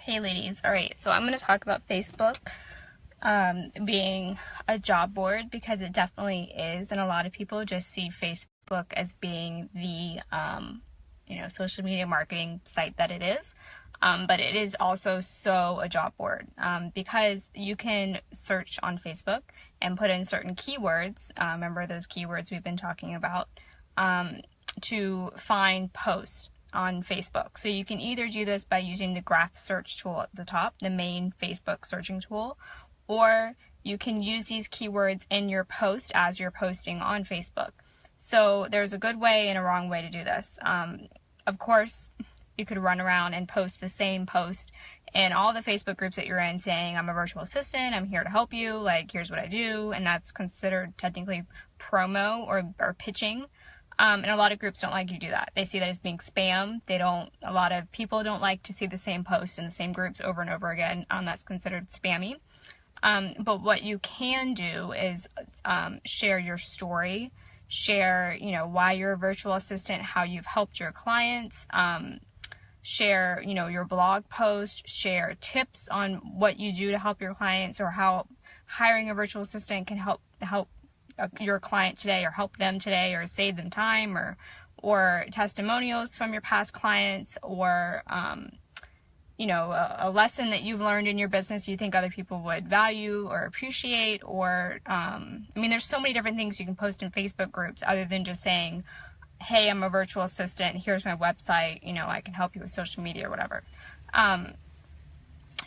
Hey ladies, alright, so I'm going to talk about Facebook being a job board, because it definitely is, and a lot of people just see Facebook as being the social media marketing site that it is, but it is also a job board, because you can search on Facebook and put in certain keywords, remember those keywords we've been talking about, to find posts on Facebook. So you can either do this by using the graph search tool at the top, the main Facebook searching tool, or you can use these keywords in your post as you're posting on Facebook. So there's a good way and a wrong way to do this. Of course, you could run around and post the same post in all the Facebook groups that you're in saying, I'm a virtual assistant, I'm here to help you, like here's what I do, and that's considered technically promo or pitching. And a lot of groups don't like you to do that. They see that as being spam. A lot of people don't like to see the same posts in the same groups over and over again. That's considered spammy. But what you can do is share your story, share, why you're a virtual assistant, how you've helped your clients, share, your blog post, share tips on what you do to help your clients, or how hiring a virtual assistant can help your client today, or help them today, or save them time, or testimonials from your past clients, or a lesson that you've learned in your business you think other people would value or appreciate, or there's so many different things you can post in Facebook groups other than just saying, hey, I'm a virtual assistant, here's my website, I can help you with social media or whatever.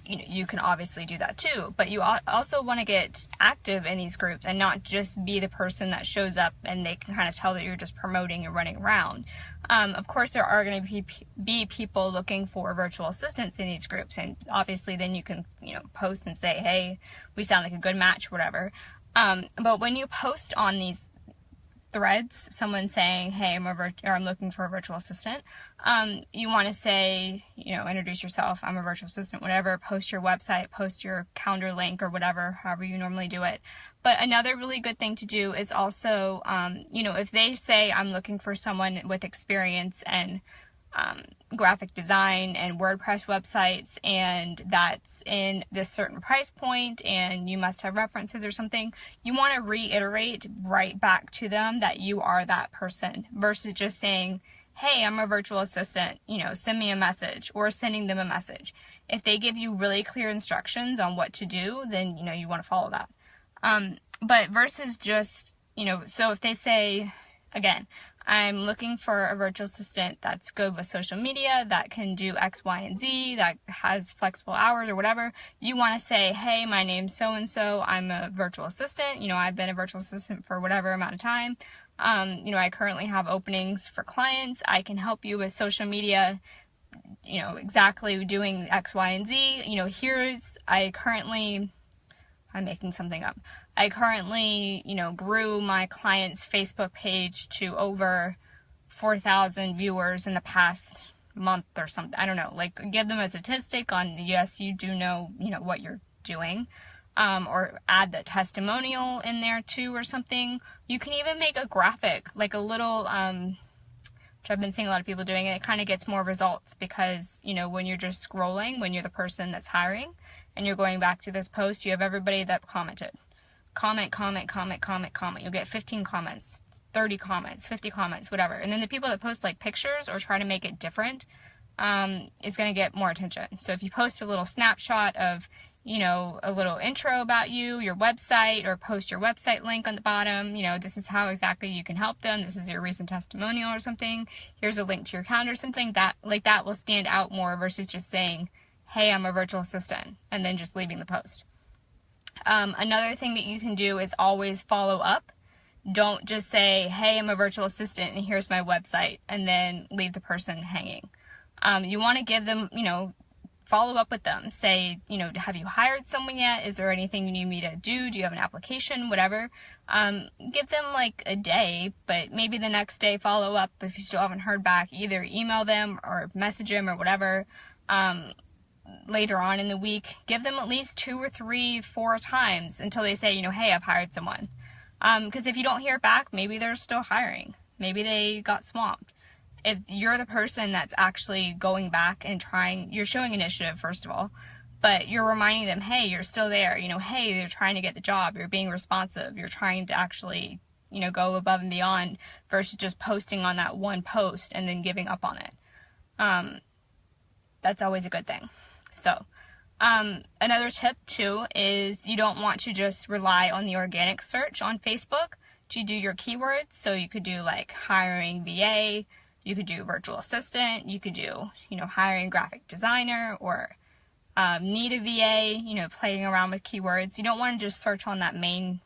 You can obviously do that too, but you also want to get active in these groups and not just be the person that shows up and they can kind of tell that you're just promoting and running around. Of course, there are going to be people looking for virtual assistants in these groups, and obviously then you can post and say, hey, we sound like a good match, whatever. But when you post on these threads, someone saying, hey, I'm looking for a virtual assistant, you want to say, introduce yourself, I'm a virtual assistant, whatever, post your website, post your calendar link or whatever, however you normally do it. But another really good thing to do is also, if they say, I'm looking for someone with experience and graphic design and WordPress websites, and that's in this certain price point, and you must have references or something, you want to reiterate right back to them that you are that person, versus just saying, hey, I'm a virtual assistant, send me a message, or sending them a message. If they give you really clear instructions on what to do, then, you want to follow that. But versus just, so if they say, again, I'm looking for a virtual assistant that's good with social media, that can do X, Y, and Z, that has flexible hours or whatever, you want to say, hey, my name's so-and-so, I'm a virtual assistant, I've been a virtual assistant for whatever amount of time, I currently have openings for clients, I can help you with social media, exactly doing X, Y, and Z, I'm making something up. I currently, grew my client's Facebook page to over 4,000 viewers in the past month or something. I don't know, give them a statistic on, yes, you do know, what you're doing, or add the testimonial in there too or something. You can even make a graphic, like a little, which I've been seeing a lot of people doing, and it kind of gets more results because, when you're just scrolling, when you're the person that's hiring and you're going back to this post, you have everybody that commented. Comment. You'll get 15 comments, 30 comments, 50 comments, whatever. And then the people that post pictures or try to make it different is going to get more attention. So if you post a little snapshot of, a little intro about you, your website, or post your website link on the bottom, this is how exactly you can help them. This is your recent testimonial or something. Here's a link to your calendar, something that will stand out more versus just saying, hey, I'm a virtual assistant, and then just leaving the post. Another thing that you can do is always follow up. Don't just say, hey, I'm a virtual assistant and here's my website, and then leave the person hanging. You want to give them, follow up with them. Say, have you hired someone yet? Is there anything you need me to do? Do you have an application? Whatever. Give them a day, but maybe the next day follow up if you still haven't heard back. Either email them or message them or whatever. Later on in the week, give them at least 2 or 3, 4 times until they say, hey, I've hired someone. Because if you don't hear back, maybe they're still hiring. Maybe they got swamped. if you're the person that's actually going back and trying, you're showing initiative, first of all, but you're reminding them, hey, you're still there, you know, hey, they're trying to get the job, you're being responsive, you're trying to actually, you know, go above and beyond versus just posting on that one post and then giving up on it. That's always a good thing. So, another tip too is you don't want to just rely on the organic search on Facebook to do your keywords. So you could do like hiring VA, you could do virtual assistant, you could do, you know, hiring graphic designer, or need a VA, you know, playing around with keywords. You don't want to just search on that main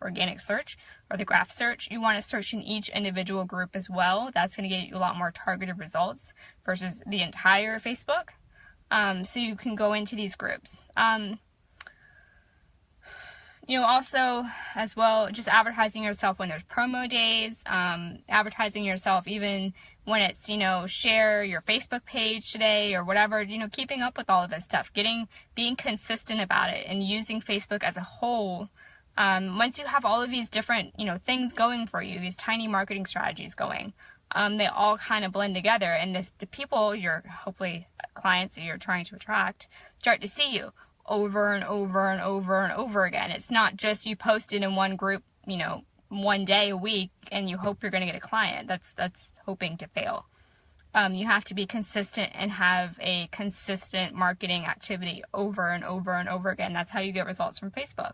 organic search or the graph search. You want to search in each individual group as well. That's going to get you a lot more targeted results versus the entire Facebook. So you can go into these groups. You know, also as well, just advertising yourself when there's promo days, advertising yourself even when it's, you know, share your Facebook page today or whatever, you know, keeping up with all of this stuff, being consistent about it and using Facebook as a whole. Once you have all of these different, you know, things going for you, these tiny marketing strategies going, they all kind of blend together, and the people, your hopefully clients that you're trying to attract, start to see you over and over and over and over again. It's not just you posted in one group, you know, one day a week and you hope you're going to get a client. That's hoping to fail. You have to be consistent and have a consistent marketing activity over and over and over again. That's how you get results from Facebook.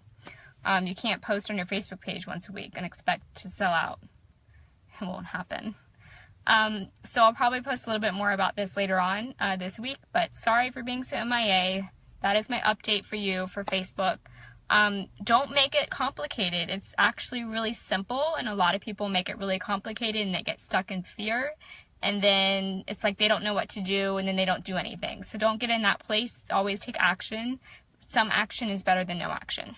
You can't post on your Facebook page once a week and expect to sell out. It won't happen. So I'll probably post a little bit more about this later on this week, but sorry for being so MIA. That is my update for you for Facebook. Don't make it complicated. It's actually really simple, and a lot of people make it really complicated and they get stuck in fear, and then it's like they don't know what to do, and then they don't do anything. So don't get in that place. Always take action. Some action is better than no action.